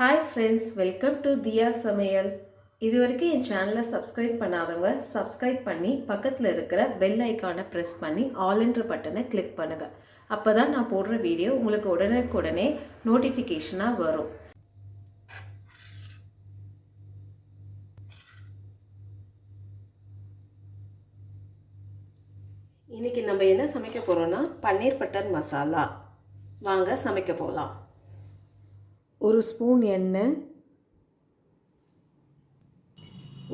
Hi friends, welcome to Diya Samayal. இதுவரைக்கும் என் சேனலை subscribe பண்ணாதவங்க சப்ஸ்கிரைப் பண்ணி பக்கத்தில் இருக்கிற பெல் ஐக்கானை ப்ரெஸ் பண்ணி ஆல் என்ற பட்டனை கிளிக் பண்ணுங்க. அப்பதான் நான் போடுற வீடியோ உங்களுக்கு உடனே நோட்டிஃபிகேஷனாக வரும். இன்னைக்கு நம்ம என்ன சமைக்க போறோம்னா பன்னீர் பட்டர் மசாலா. வாங்க சமைக்க போகலாம். ஒரு ஸ்பூன் எண்ணெய்,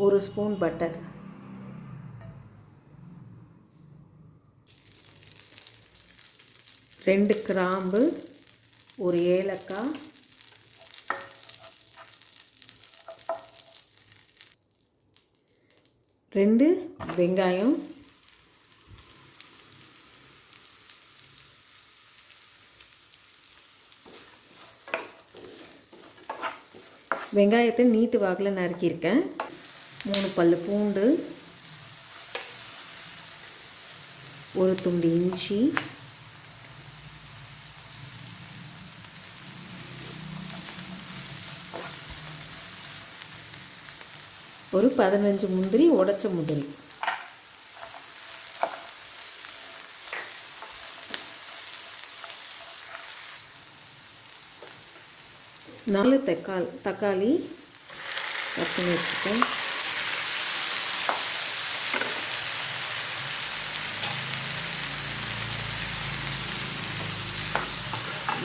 ஒரு ஸ்பூன் பட்டர், ரெண்டு கிராம்பு, ஒரு ஏலக்காய், ரெண்டு வெங்காயம், வெங்காயத்தை நீட்டு வாக்கில் நறுக்கியிருக்கேன், 3 பல்லு பூண்டு, ஒரு துண்டு இஞ்சி, ஒரு 15 முந்திரி, உடைச்ச முந்திரி, நாலு தக்காளி கட் பண்ணி வச்சுருக்கேன்,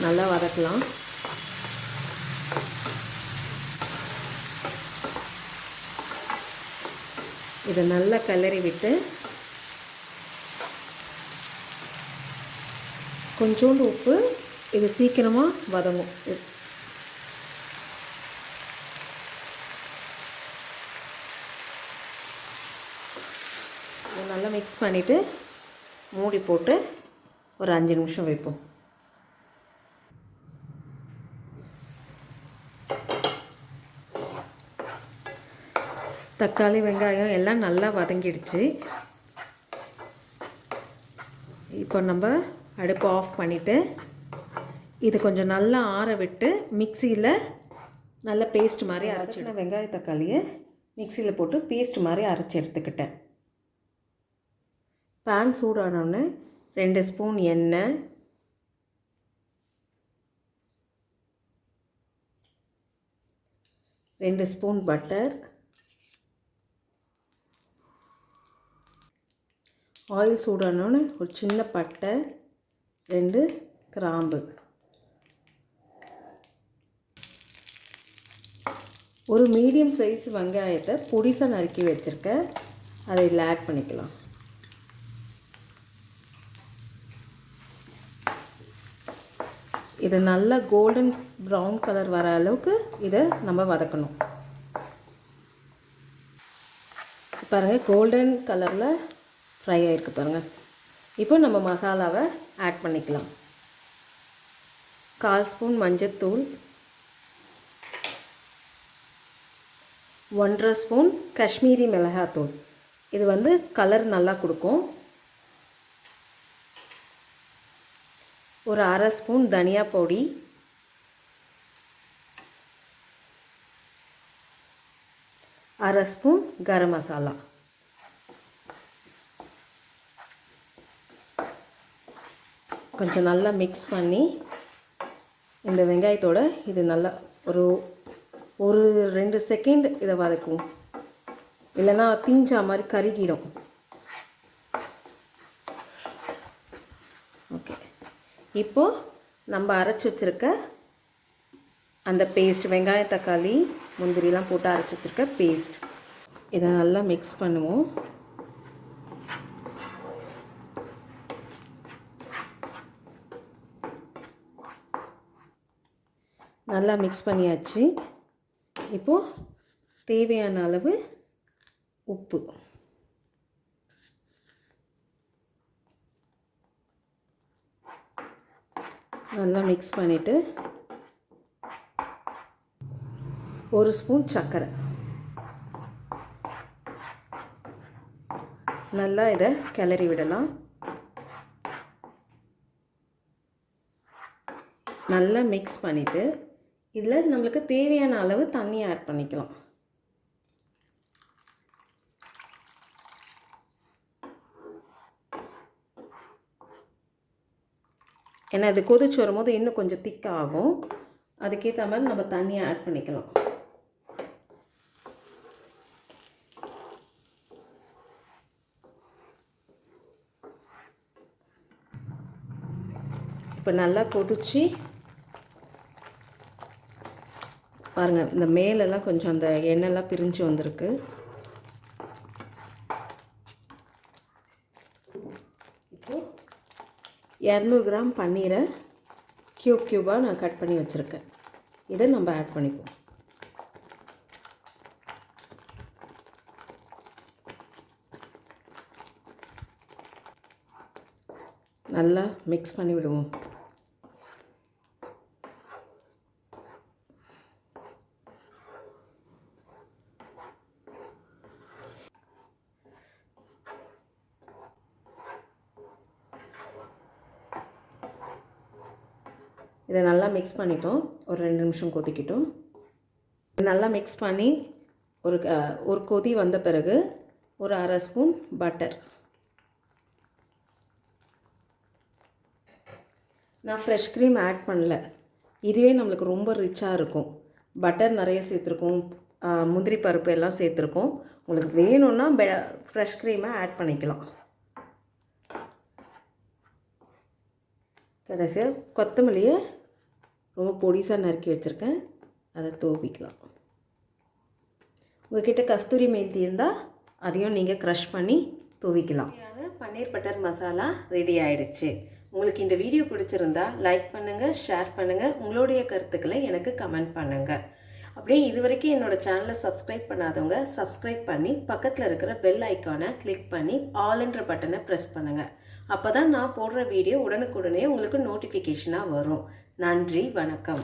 நல்லா வதக்கலாம். இதை நல்லா கிளறி விட்டு கொஞ்சோண்டு உப்பு, இது சீக்கிரமாக வதங்கும். நல்லா மிக்ஸ் பண்ணிவிட்டு மூடி போட்டு ஒரு 5 நிமிஷம் வைப்போம். தக்காளி வெங்காயம் எல்லாம் நல்லா வதங்கிடுச்சு. இப்போ நம்ம அடுப்பு ஆஃப் பண்ணிவிட்டு இது கொஞ்சம் நல்லா ஆற விட்டு மிக்சியில் நல்லா பேஸ்ட் மாதிரி அரைச்சி, நான் வெங்காய தக்காளியை மிக்சியில் போட்டு பேஸ்ட் மாதிரி அரைச்சி எடுத்துக்கிட்டேன். பேன் சூடானோன்னு 2 ஸ்பூன் எண்ணெய், 2 ஸ்பூன் பட்டர், ஆயில் சூடானோன்னு ஒரு சின்ன பட்டை, 2 கிராம்பு, ஒரு மீடியம் சைஸ் வெங்காயத்தை பொடிசாக நறுக்கி வச்சுருக்கேன், அதை இதில் ஆட் பண்ணிக்கலாம். இது நல்லா கோல்டன் ப்ரௌன் கலர் வர அளவுக்கு இதை நம்ம வதக்கணும். பாருங்கள், கோல்டன் கலரில் ஃப்ரை ஆகிருக்கு பாருங்கள். இப்போ நம்ம மசாலாவை ஆட் பண்ணிக்கலாம். 1/4 ஸ்பூன் மஞ்சத்தூள், 1/2 ஸ்பூன் காஷ்மீரி மிளகாத்தூள், இது கலர் நல்லா கொடுக்கும். ஒரு 1/2 ஸ்பூன் தனியா பொடி, 1/2 ஸ்பூன் கரம் மசாலா, கொஞ்சம் நல்லா மிக்ஸ் பண்ணி இந்த வெங்காயத்தோட இது நல்லா ஒரு 2 செகண்ட் இதை வதக்கும், இல்லைன்னா தீஞ்சா மாதிரி கருகிடும். ஓகே, இப்போது நம்ம அரைச்சி வச்சுருக்க அந்த பேஸ்ட், வெங்காயம் தக்காளி முந்திரிலாம் போட்டு அரைச்சி வச்சுருக்க பேஸ்ட், இதை நல்லா மிக்ஸ் பண்ணுவோம். நல்லா மிக்ஸ் பண்ணியாச்சு. இப்போது தேவையான அளவு உப்பு, நல்லா மிக்ஸ் பண்ணிவிட்டு 1 ஸ்பூன் சர்க்கரை, நல்லா இதை கிளறி விடலாம். நல்லா மிக்ஸ் பண்ணிவிட்டு இதில் நம்மளுக்கு தேவையான அளவு தண்ணி ஆட் பண்ணிக்கலாம். ஏன்னா இது கொதிச்சு வரும்போது இன்னும் கொஞ்சம் திக்காகும். அதுக்கேற்ற மாதிரி நம்ம தண்ணியை ஆட் பண்ணிக்கலாம். இப்போ நல்லா கொதிச்சு பாருங்கள், இந்த மேலெல்லாம் கொஞ்சம் அந்த எண்ணெய்லாம் பிரிஞ்சு வந்திருக்கு. இப்போது 200 கிராம் பன்னீரை க்யூபாக நான் கட் பண்ணி வச்சுருக்கேன். இதை நம்ம ஆட் பண்ணிப்போம். நல்லா மிக்ஸ் பண்ணி விடுவோம். இதை நல்லா மிக்ஸ் பண்ணிட்டோம். ஒரு 2 நிமிஷம் கொதிக்கிட்டோம். நல்லா மிக்ஸ் பண்ணி ஒரு கொதி வந்த பிறகு ஒரு 1/2 ஸ்பூன் பட்டர். நான் ஃப்ரெஷ் க்ரீம் ஆட் பண்ணல. இதுவே நம்மளுக்கு ரொம்ப ரிச்சாக இருக்கும். பட்டர் நிறைய சேர்த்துருக்கோம், முந்திரி பருப்பு எல்லாம் சேர்த்துருக்கோம். உங்களுக்கு வேணும்னா ஃப்ரெஷ் க்ரீமை ஆட் பண்ணிக்கலாம். கடைசியாக கொத்தமல்லியை ரொம்ப பொடிசாக நறுக்கி வச்சுருக்கேன், அதை தூவிக்கலாம். உங்கள்கிட்ட கஸ்தூரி மேத்தி இருந்தால் அதையும் நீங்கள் க்ரஷ் பண்ணி தூவிக்கலாம். பன்னீர் பட்டர் மசாலா ரெடி ஆகிடுச்சு. உங்களுக்கு இந்த வீடியோ பிடிச்சிருந்தா லைக் பண்ணுங்கள், ஷேர் பண்ணுங்கள், உங்களுடைய கருத்துக்களை எனக்கு கமெண்ட் பண்ணுங்கள். அப்படியே இது வரைக்கும் என்னோடய சேனலை சப்ஸ்கிரைப் பண்ணாதவங்க சப்ஸ்கிரைப் பண்ணி பக்கத்தில் இருக்கிற பெல் ஐக்கானை கிளிக் பண்ணி ஆல்ன்ற பட்டனை ப்ரெஸ் பண்ணுங்கள். அப்போ தான் நான் போடுற வீடியோ உடனுக்குடனே உங்களுக்கு நோட்டிஃபிகேஷனாக வரும். நன்றி, வணக்கம்.